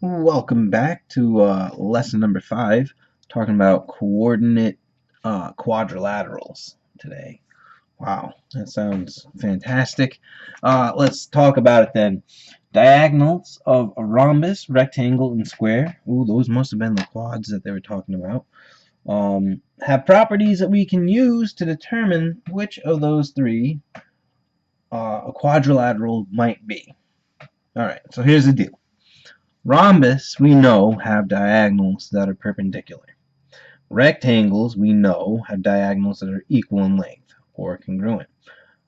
Welcome back to lesson number 5, talking about coordinate quadrilaterals today. Wow, that sounds fantastic. Let's talk about it then. Diagonals of a rhombus, rectangle, and square. Ooh, those must have been the quads that they were talking about. Have properties that we can use to determine which of those three a quadrilateral might be. Alright, so here's the deal. Rhombus, we know, have diagonals that are perpendicular. Rectangles, we know, have diagonals that are equal in length, or congruent.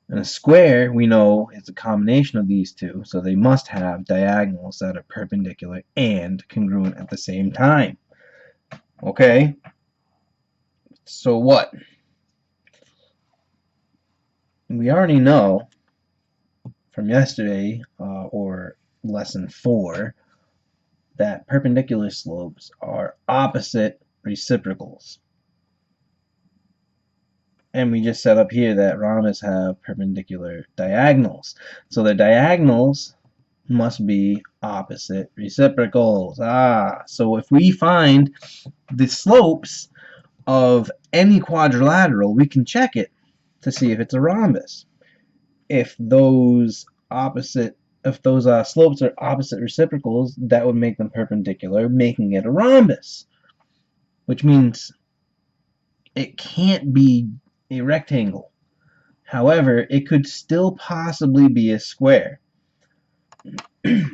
And a square, we know, is a combination of these two, so they must have diagonals that are perpendicular and congruent at the same time. Okay? So what? We already know from yesterday, or lesson 4, that perpendicular slopes are opposite reciprocals. And we just set up here that rhombus have perpendicular diagonals. So the diagonals must be opposite reciprocals. So if we find the slopes of any quadrilateral, we can check it to see if it's a rhombus. If those slopes are opposite reciprocals, that would make them perpendicular, making it a rhombus. Which means it can't be a rectangle. However, it could still possibly be a square.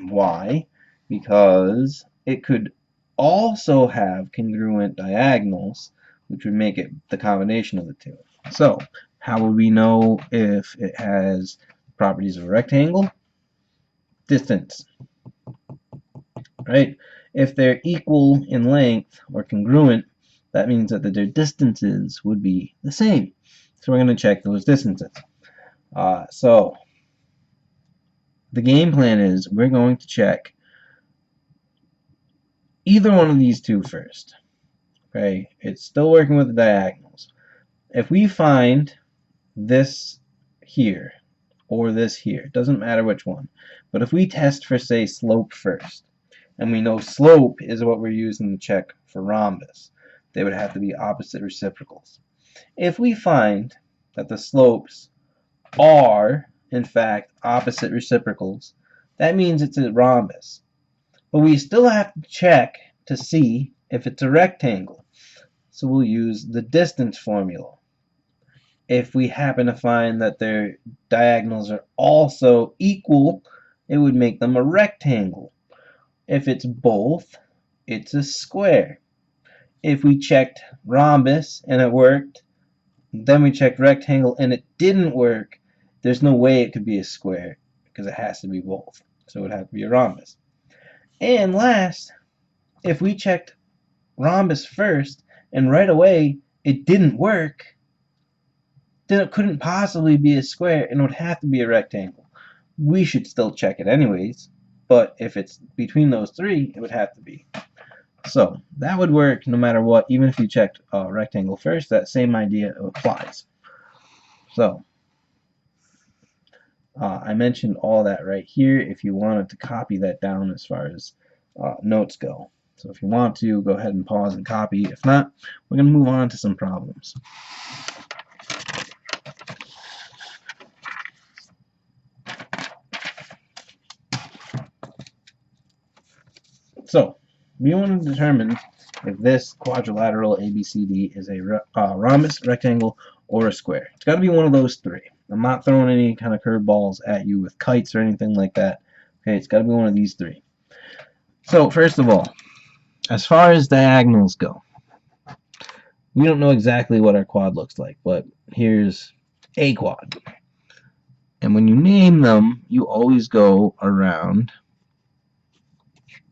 Why? Because it could also have congruent diagonals, which would make it the combination of the two. So, how would we know if it has properties of a rectangle? Distance. Right? If they're equal in length or congruent, that means that their distances would be the same. So we're going to check those distances. So the game plan is we're going to check either one of these two first. Okay, it's still working with the diagonals. If we find this here or this here, doesn't matter which one, but if we test for, say, slope first, and we know slope is what we're using to check for rhombus, they would have to be opposite reciprocals. If we find that the slopes are, in fact, opposite reciprocals, that means it's a rhombus. But we still have to check to see if it's a rectangle. So we'll use the distance formula. If we happen to find that their diagonals are also equal, it would make them a rectangle. If it's both, it's a square. If we checked rhombus and it worked, then we checked rectangle and it didn't work, there's no way it could be a square because it has to be both. So it would have to be a rhombus. And last, if we checked rhombus first and right away it didn't work, then it couldn't possibly be a square and it would have to be a rectangle. We should still check it anyways, but if it's between those three, it would have to be. So that would work no matter what, even if you checked rectangle first, that same idea applies. So I mentioned all that right here if you wanted to copy that down as far as notes go. So if you want to, go ahead and pause and copy. If not, we're going to move on to some problems. So we want to determine if this quadrilateral ABCD is a rhombus, rectangle, or a square. It's got to be one of those three. I'm not throwing any kind of curveballs at you with kites or anything like that. Okay, it's got to be one of these three. So first of all, as far as diagonals go, we don't know exactly what our quad looks like, but here's a quad. And when you name them, you always go around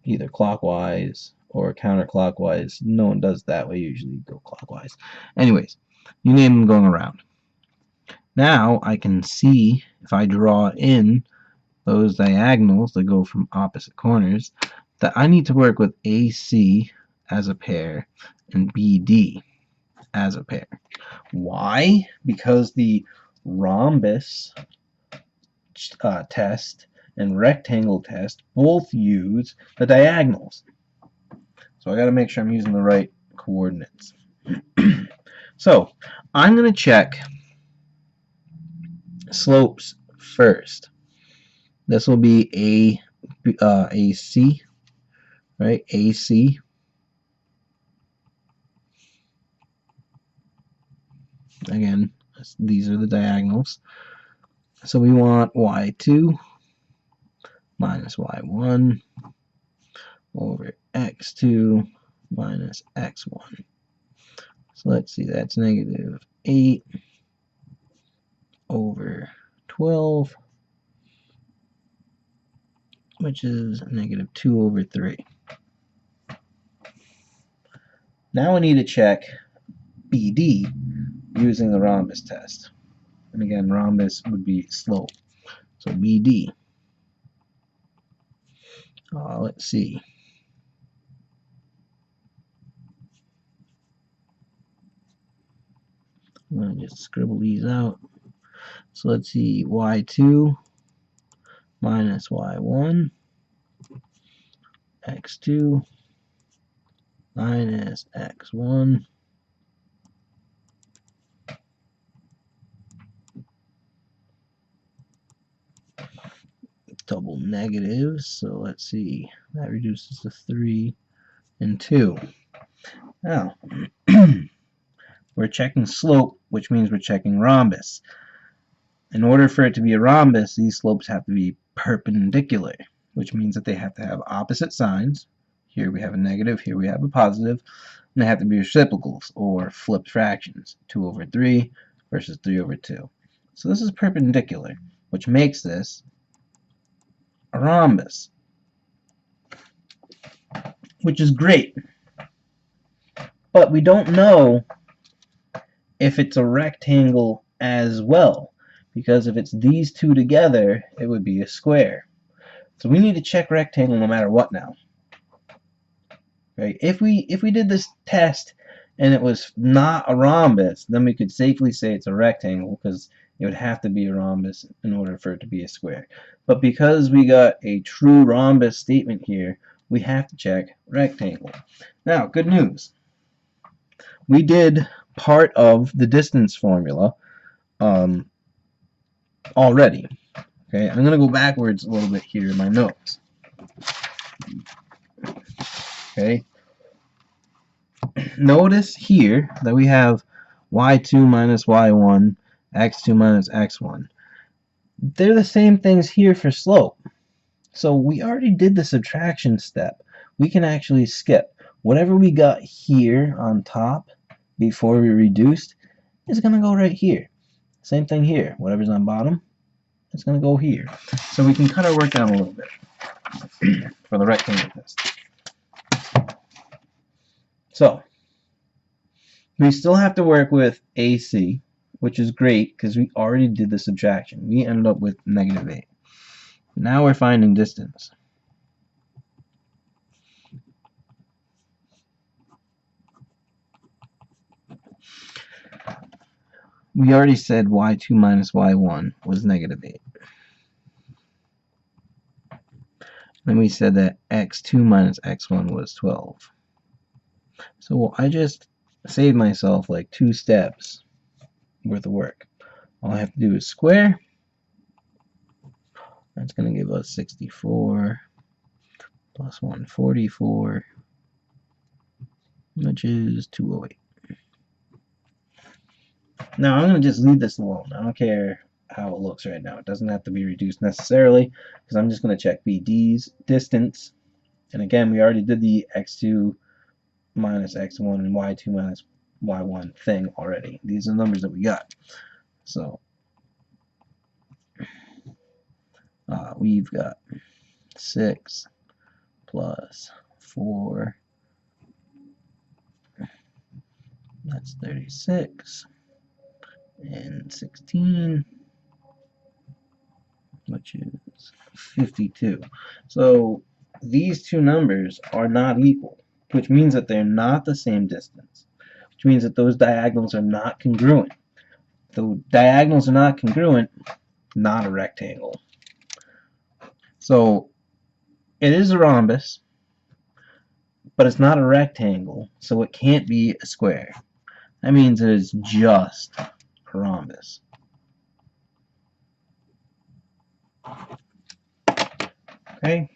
either clockwise or counterclockwise. No one does that way, usually go clockwise. Anyways, you name them going around. Now I can see if I draw in those diagonals that go from opposite corners that I need to work with AC as a pair and BD as a pair. Why? Because the rhombus test and rectangle test both use the diagonals. So I got to make sure I'm using the right coordinates. So I'm going to check slopes first. This will be AC, right? AC. Again, these are the diagonals. So we want y2 minus y1 over x2 minus x1. So let's see, that's negative 8 over 12, which is negative 2 over 3. Now we need to check BD using the rhombus test. And again, rhombus would be slope. So BD. Let's see. I'm going to just scribble these out. So let's see, y2 minus y1, x2 minus x1, double negatives. So let's see, that reduces to 3 and 2. Now, we're checking slope, which means we're checking rhombus. In order for it to be a rhombus, these slopes have to be perpendicular, which means that they have to have opposite signs. Here we have a negative, here we have a positive, and they have to be reciprocals, or flipped fractions, 2 over 3 versus 3 over 2. So this is perpendicular, which makes this a rhombus, which is great. But we don't know if it's a rectangle as well, because if it's these two together, it would be a square. So we need to check rectangle no matter what now. Right? If we did this test and it was not a rhombus, then we could safely say it's a rectangle, because it would have to be a rhombus in order for it to be a square. But because we got a true rhombus statement here, we have to check rectangle. Now, good news. We did part of the distance formula already. Okay, I'm going to go backwards a little bit here in my notes. Okay, notice here that we have y2 minus y1, x2 minus x1. They're the same things here for slope. So we already did the subtraction step. We can actually skip. Whatever we got here on top before we reduced is going to go right here. Same thing here. Whatever's on bottom, it's going to go here. So we can cut our work down a little bit for the rectangle test. So we still have to work with AC, which is great because we already did the subtraction. We ended up with negative 8. Now we're finding distance. We already said y2 minus y1 was negative 8. Then we said that x2 minus x1 was 12. So I just saved myself like 2 steps worth of work. All I have to do is square. That's going to give us 64 plus 144, which is 208. Now I'm going to just leave this alone. I don't care how it looks right now. It doesn't have to be reduced necessarily, because I'm just going to check BD's distance. And again, we already did the x2 minus x1 and y2 minus y1 thing already. These are the numbers that we got. So we've got 6 plus 4, that's 36, and 16, which is 52. So these two numbers are not equal, which means that they're not the same distance, which means that those diagonals are not congruent. The diagonals are not congruent, not a rectangle. So it is a rhombus, but it's not a rectangle, so it can't be a square. That means it is just a rhombus. Okay?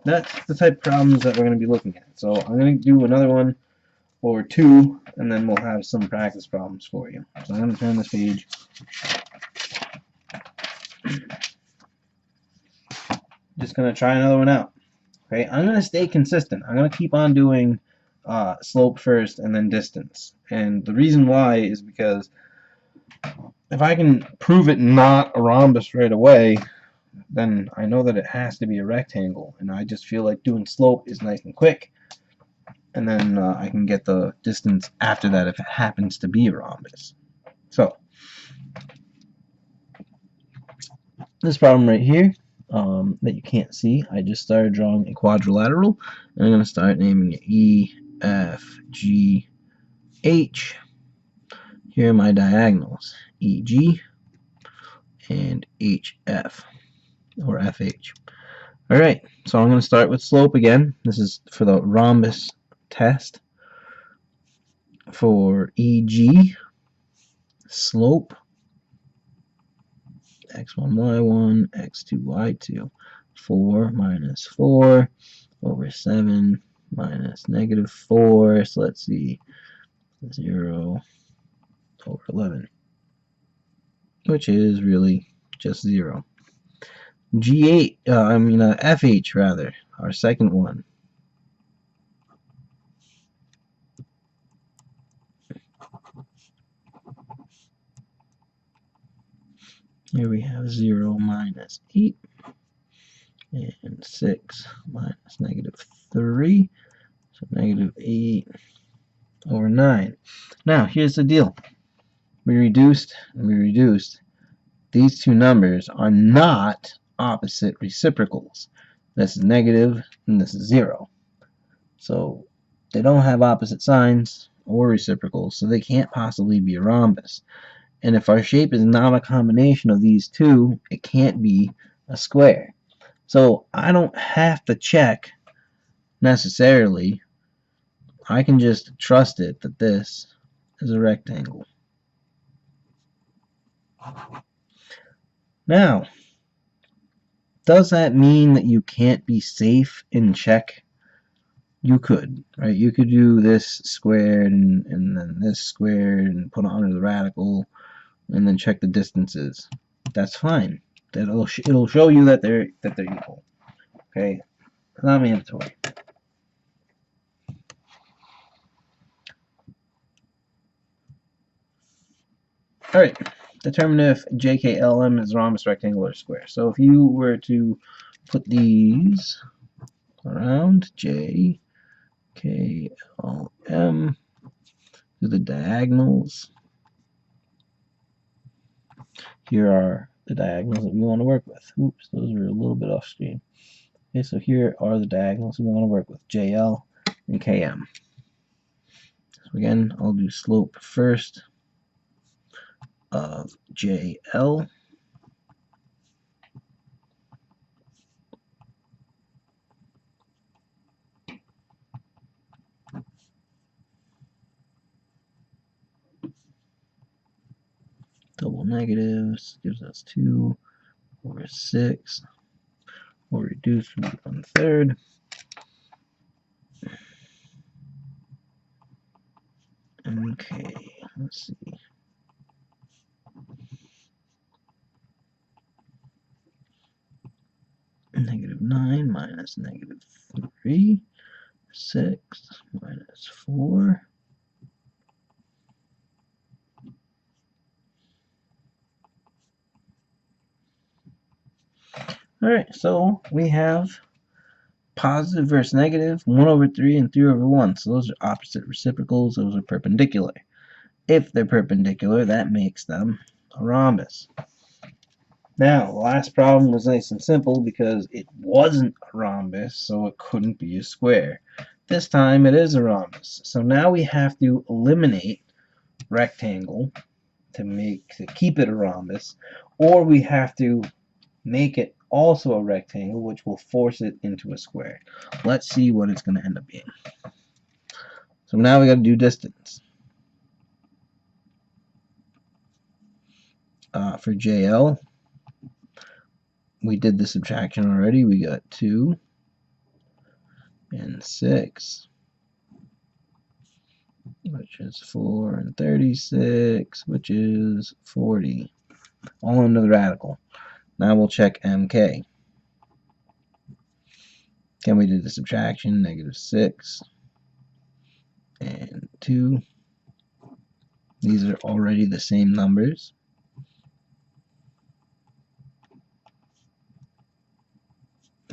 That's the type of problems that we're going to be looking at. So I'm going to do another one or two, and then we'll have some practice problems for you. So I'm going to turn this page. Just going to try another one out. Okay, I'm going to stay consistent. I'm going to keep on doing slope first and then distance. And the reason why is because if I can prove it not a rhombus right away, then I know that it has to be a rectangle. And I just feel like doing slope is nice and quick. And then I can get the distance after that if it happens to be a rhombus. So, this problem right here that you can't see, I just started drawing a quadrilateral, and I'm going to start naming it E, F, G, H. Here are my diagonals, E, G, and H, F, or F, H. Alright, so I'm going to start with slope again. This is for the rhombus test. For EG, slope, x1, y1, x2, y2. 4 minus 4 over 7 minus negative 4. So let's see, 0 over 11, which is really just 0. G8, FH rather, our second one. Here we have 0 minus 8 and 6 minus negative 3, so negative 8 over 9. Now, here's the deal. We reduced and we reduced. These two numbers are not opposite reciprocals. This is negative and this is 0. So they don't have opposite signs or reciprocals, so they can't possibly be a rhombus. And if our shape is not a combination of these two, it can't be a square. So I don't have to check necessarily. I can just trust it that this is a rectangle. Now, does that mean that you can't be safe in check? You could, right? You could do this squared and then this squared and put it under the radical and then check the distances. That's fine. It'll show you that they're equal. Okay, not mandatory. All right, determine if JKLM is rhombus, rectangle, or square. So if you were to put these around JKLM, do the diagonals. Here are the diagonals that we want to work with. Oops, those are a little bit off screen. Okay, so here are the diagonals we want to work with, JL and KM. So again, I'll do slope first of JL. Double negatives gives us 2 over 6. We'll reduce from 1/3. Okay, let's see. -9 minus -3. 6 minus 4. Alright, so we have positive versus negative, 1/3 and 3/1. So those are opposite reciprocals, those are perpendicular. If they're perpendicular, that makes them a rhombus. Now, the last problem was nice and simple because it wasn't a rhombus, so it couldn't be a square. This time it is a rhombus. So now we have to eliminate rectangle to keep it a rhombus, or we have to make it also a rectangle, which will force it into a square. Let's see what it's going to end up being. So now we got to do distance. For JL, we did the subtraction already. We got 2 and 6, which is 4 and 36, which is 40. All into the radical. Now we'll check MK. Can we do the subtraction? -6 and 2. These are already the same numbers.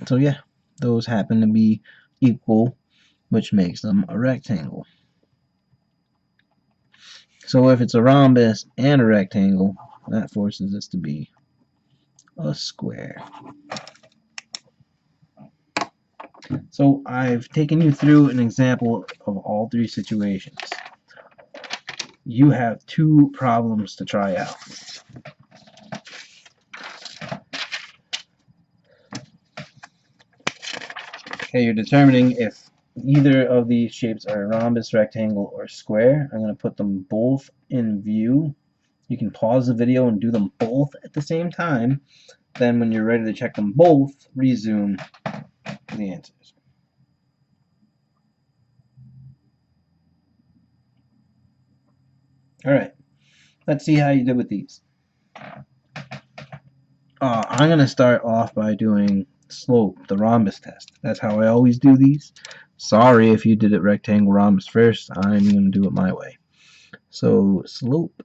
So yeah, those happen to be equal, which makes them a rectangle. So if it's a rhombus and a rectangle, that forces this to be a square. So I've taken you through an example of all 3 situations. You have 2 problems to try out. Okay, you're determining if either of these shapes are a rhombus, rectangle, or square. I'm going to put them both in view. You can pause the video and do them both at the same time. Then when you're ready to check them both, resume the answers. Alright, let's see how you did with these. I'm going to start off by doing slope, the rhombus test. That's how I always do these. Sorry if you did it rectangle rhombus first. I'm going to do it my way. So slope.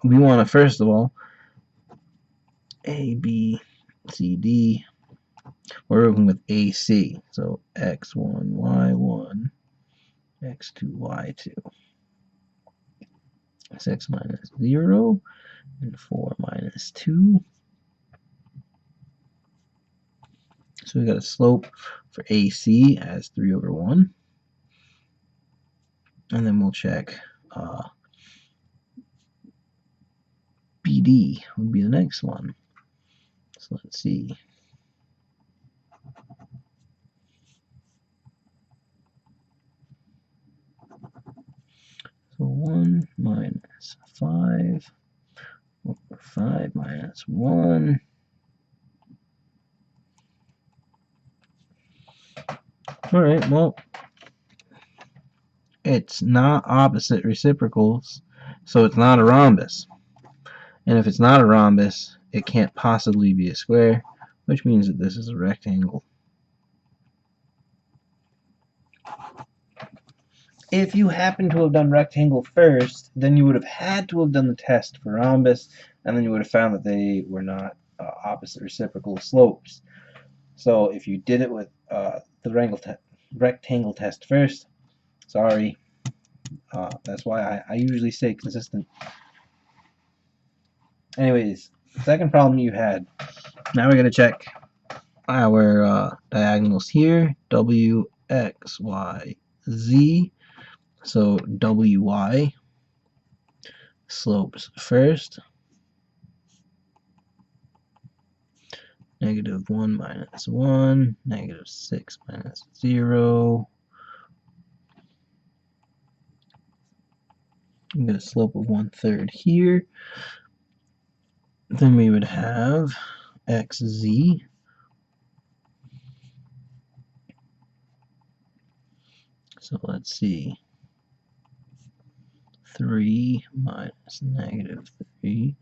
We want to first of all A, B, C, D. We're working with AC. So x1, y1, x2, y2. 6 minus 0 and 4 minus 2. So we got a slope for AC as 3/1. And then we'll check BD would be the next one. So let's see. So 1 minus 5 over 5 minus 1. Alright, well, it's not opposite reciprocals, so it's not a rhombus. And if it's not a rhombus, it can't possibly be a square, which means that this is a rectangle. If you happen to have done rectangle first, then you would have had to have done the test for rhombus, and then you would have found that they were not opposite reciprocal slopes. So if you did it with the rectangle test first, sorry, that's why I usually stay consistent. Anyways, second problem you had. Now we're going to check our diagonals here, W, X, Y, Z. So WY slopes first. -1 minus 1, -6 minus 0. We get a slope of 1/3 here. Then we would have XZ. So let's see. 3 minus -3,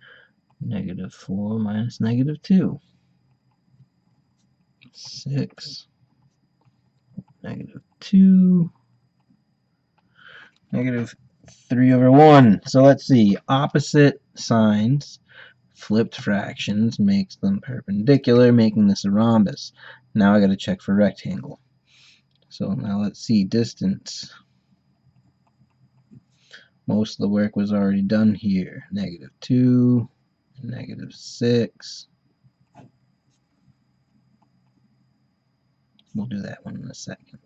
-4 minus -2. 6, -2, -3/1. So let's see. Opposite signs, flipped fractions, makes them perpendicular, making this a rhombus. Now I got to check for rectangle. So now let's see distance. Most of the work was already done here. -2, -6. We'll do that one in a second.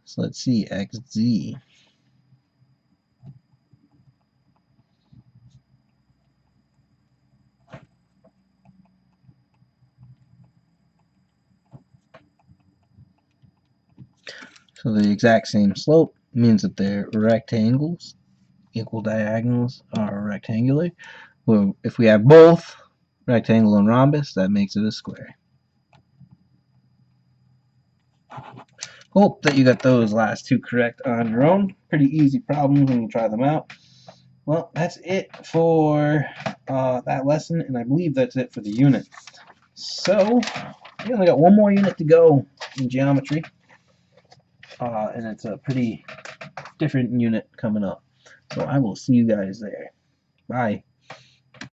So let's see, XZ. So the exact same slope means that they're rectangles. Equal diagonals are rectangular. Well, if we have both rectangle and rhombus, that makes it a square. Hope that you got those last two correct on your own. Pretty easy problems when you try them out. Well, that's it for that lesson, and I believe that's it for the unit. So, we only got one more unit to go in geometry, and it's a pretty different unit coming up. So I will see you guys there. Bye.